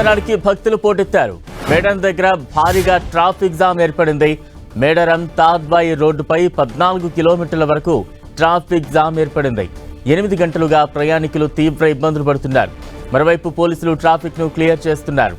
మేడారానికి భక్తులు పోటెత్తారు. మేడారం దగ్గర భారీగా ట్రాఫిక్ జామ్ ఏర్పడింది. మేడారం తాడ్వాయి రోడ్డుపై 14 కిలోమీటర్ల వరకు ట్రాఫిక్ జామ్ ఏర్పడింది. 8 గంటలుగా ప్రయాణికులు తీవ్ర ఇబ్బందులు పడుతున్నారు. మరోవైపు పోలీసులు ట్రాఫిక్ ను క్లియర్ చేస్తున్నారు.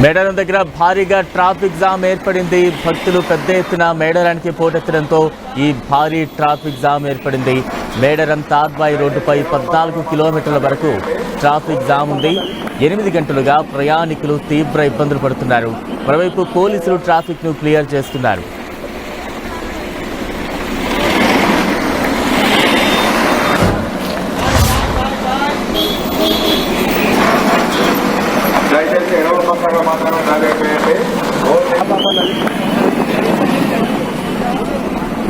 మేడారం దగ్గర భారీగా ట్రాఫిక్ జామ్ ఏర్పడింది. భక్తులు పెద్ద ఎత్తున మేడారానికి పోటెత్తడంతో ఈ భారీ ట్రాఫిక్ జామ్ ఏర్పడింది. మేడారం తాడ్వాయి రోడ్డుపై 14 కిలోమీటర్ల వరకు ట్రాఫిక్ జామ్ ఉంది. 8 గంటలుగా ప్రయాణికులు తీవ్ర ఇబ్బందులు పడుతున్నారు. మరోవైపు పోలీసులు ట్రాఫిక్ ను క్లియర్ చేస్తున్నారు.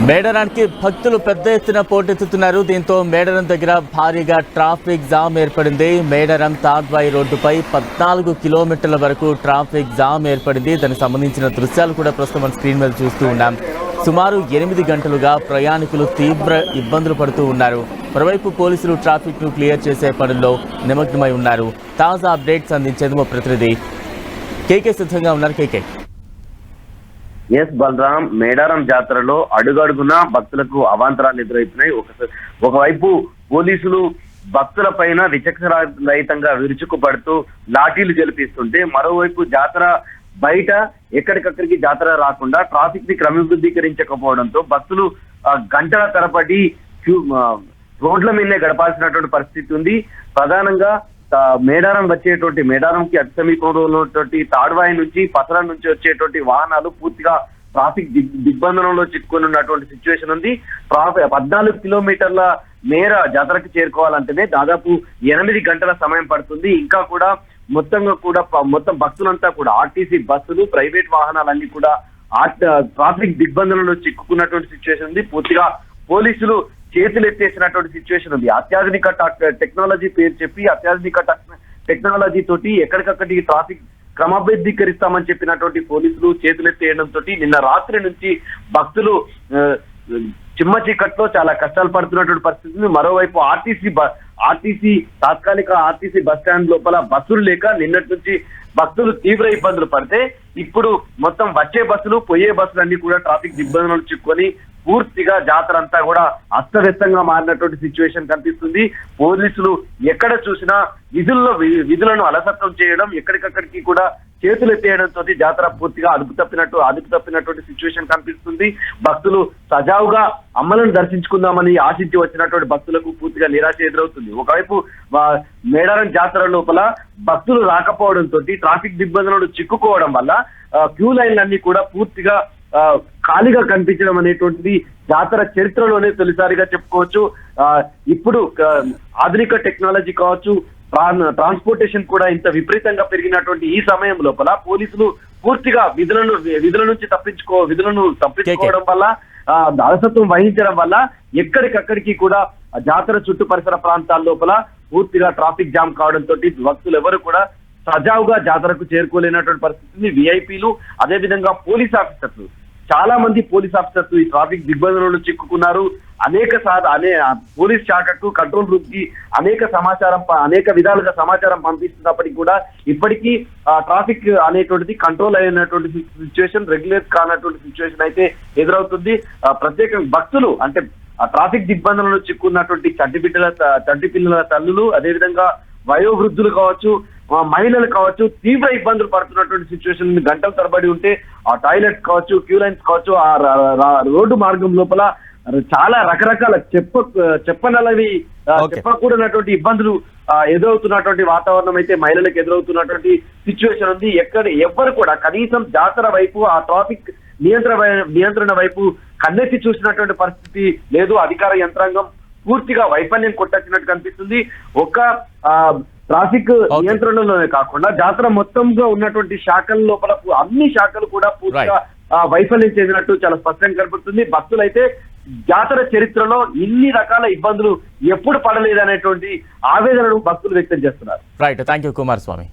మేడారానికి భక్తులు పెద్ద ఎత్తున పోటెత్తుతున్నారు. దీంతో మేడారం దగ్గర భారీగా ట్రాఫిక్ జామ్ ఏర్పడింది. మేడారం తాడ్వాయి రోడ్డుపై 14 కిలోమీటర్ల వరకు ట్రాఫిక్ జామ్ ఏర్పడింది. దానికి సంబంధించిన దృశ్యాలు కూడా ప్రస్తుతం మన స్క్రీన్ మీద చూస్తూ ఉన్నాం. సుమారు 8 గంటలుగా ప్రయాణికులు తీవ్ర ఇబ్బందులు పడుతూ ఉన్నారు. మరోవైపు పోలీసులు ట్రాఫిక్ ను క్లియర్ చేసే పనుల్లో నిమగ్నమై ఉన్నారు. తాజా అప్డేట్స్ అందించేందుకు మా ప్రతినిధి కేకే సిద్ధంగా ఉన్నారు. కేకే. ఎస్ బలరాం, మేడారం జాతరలో అడుగడుగునా భక్తులకు అవాంతరాలు ఎదురవుతున్నాయి. ఒకవైపు పోలీసులు భక్తుల పైన విచక్షణరహితంగా విరుచుకుపడుతూ లాఠీలు జలిపిస్తుంటే, మరోవైపు జాతర బయట ఎక్కడికక్కడికి జాతర రాకుండా ట్రాఫిక్ ని క్రమబద్ధీకరించకపోవడంతో భక్తులు గంటల తరబడి రోడ్ల మీదనే గడపాల్సినటువంటి పరిస్థితి ఉంది. ప్రధానంగా మేడారం వచ్చేటువంటి, మేడారంకి అతి సమీపంలో ఉన్నటువంటి తాడ్వాయి నుంచి పసర నుంచి వచ్చేటువంటి వాహనాలు పూర్తిగా ట్రాఫిక్ దిగ్బంధనంలో చిక్కుకొని ఉన్నటువంటి సిచ్యువేషన్ ఉంది. 14 కిలోమీటర్ల మేర జాతరకు చేరుకోవాలంటేనే దాదాపు 8 గంటల సమయం పడుతుంది. ఇంకా కూడా మొత్తం భక్తులంతా కూడా ఆర్టీసీ బస్సులు, ప్రైవేట్ వాహనాలన్నీ కూడా ట్రాఫిక్ దిగ్బంధనంలో చిక్కుకున్నటువంటి సిచ్యువేషన్ ఉంది. పూర్తిగా పోలీసులు చేతులు ఎత్తేసినటువంటి సిచ్యువేషన్ ఉంది. అత్యాధునిక టెక్నాలజీ పేరు చెప్పి అత్యాధునిక టెక్నాలజీ తోటి ఎక్కడికక్కడికి ట్రాఫిక్ క్రమబద్ధీకరిస్తామని చెప్పినటువంటి పోలీసులు చేతులెత్తేయడంతో నిన్న రాత్రి నుంచి భక్తులు చిమ్మ చీకట్లో చాలా కష్టాలు పడుతున్నటువంటి పరిస్థితి ఉంది. మరోవైపు తాత్కాలిక ఆర్టీసీ బస్ స్టాండ్ లోపల బస్సులు లేక నిన్నటి నుంచి భక్తులు తీవ్ర ఇబ్బందులు పడితే, ఇప్పుడు మొత్తం వచ్చే బస్సులు పోయే బస్సులు అన్ని కూడా ట్రాఫిక్ దిగ్బంధనాలు చిక్కుకొని పూర్తిగా జాతర అంతా కూడా అస్తవ్యస్తంగా మారినటువంటి సిచ్యువేషన్ కనిపిస్తుంది. పోలీసులు ఎక్కడ చూసినా విధులను అలసత్వం చేయడం, ఎక్కడికక్కడికి కూడా చేతులు ఎత్తేయడంతో జాతర పూర్తిగా అదుపు తప్పినటువంటి సిచ్యువేషన్ కనిపిస్తుంది. భక్తులు సజావుగా అమ్మలను దర్శించుకుందామని ఆశించి వచ్చినటువంటి భక్తులకు పూర్తిగా నిరాశ ఎదురవుతుంది. ఒకవైపు మేడారం జాతర లోపల భక్తులు రాకపోవడంతో ట్రాఫిక్ దిగ్బంధనలు చిక్కుకోవడం వల్ల క్యూ లైన్లన్నీ కూడా పూర్తిగా ఖాళీగా కనిపించడం అనేటువంటిది జాతర చరిత్రలోనే తొలిసారిగా చెప్పుకోవచ్చు. ఇప్పుడు ఆధునిక టెక్నాలజీ కావచ్చు, ట్రాన్స్పోర్టేషన్ కూడా ఇంత విపరీతంగా పెరిగినటువంటి ఈ సమయం లోపల పోలీసులు పూర్తిగా విధులను తప్పించుకోవడం వల్ల, అలసత్వం వహించడం వల్ల ఎక్కడికక్కడికి కూడా జాతర చుట్టూ పరిసర ప్రాంతాల లోపల పూర్తిగా ట్రాఫిక్ జామ్ కావడంతో భక్తులు ఎవరు కూడా సజావుగా జాతరకు చేరుకోలేనటువంటి పరిస్థితిని విఐపీలు, అదేవిధంగా పోలీస్ ఆఫీసర్లు, చాలా మంది పోలీస్ ఆఫీసర్లు ఈ ట్రాఫిక్ దిగ్బంధనంలో చిక్కుకున్నారు. పోలీస్ శాఖకు, కంట్రోల్ రూమ్ కి అనేక విధాలుగా సమాచారం పంపిస్తున్నప్పటికీ కూడా ఇప్పటికీ ట్రాఫిక్ అనేటువంటిది కంట్రోల్ అయినటువంటి సిచ్యువేషన్, రెగ్యులేట్ కానటువంటి సిచ్యువేషన్ అయితే ఎదురవుతుంది. ప్రత్యేకంగా భక్తులు అంటే ట్రాఫిక్ దిగ్బంధనంలో చిక్కున్నటువంటి చంటి పిల్లల తల్లులు, అదేవిధంగా వయోవృద్ధులు కావచ్చు, మహిళలు కావచ్చు, తీవ్ర ఇబ్బందులు పడుతున్నటువంటి సిచ్యువేషన్ గంటల తరబడి ఉంటే ఆ టాయిలెట్స్ కావచ్చు, క్యూ లైన్స్ కావచ్చు, ఆ రోడ్డు మార్గం లోపల చాలా రకరకాల చెప్పకూడనటువంటి ఇబ్బందులు ఎదురవుతున్నటువంటి వాతావరణం అయితే మహిళలకు ఎదురవుతున్నటువంటి సిచ్యువేషన్ ఉంది. ఎవ్వరు కూడా కనీసం జాతర వైపు, ఆ ట్రాఫిక్ నియంత్రణ వైపు కన్నెత్తి చూసినటువంటి పరిస్థితి లేదు. అధికార యంత్రాంగం పూర్తిగా వైఫల్యం కొట్టచ్చినట్టు కనిపిస్తుంది. ఒక ట్రాఫిక్ నియంత్రణలోనే కాకుండా జాతర మొత్తంగా ఉన్నటువంటి శాఖల లోపల అన్ని శాఖలు కూడా పూర్తిగా వైఫల్యం చెందినట్టు చాలా స్పష్టంగా కనబడుతుంది. భక్తులు అయితే జాతర చరిత్రలో ఇన్ని రకాల ఇబ్బందులు ఎప్పుడు పడలేదనేటువంటి ఆవేదనను భక్తులు వ్యక్తం చేస్తున్నారు. Right, thank you Kumaraswamy.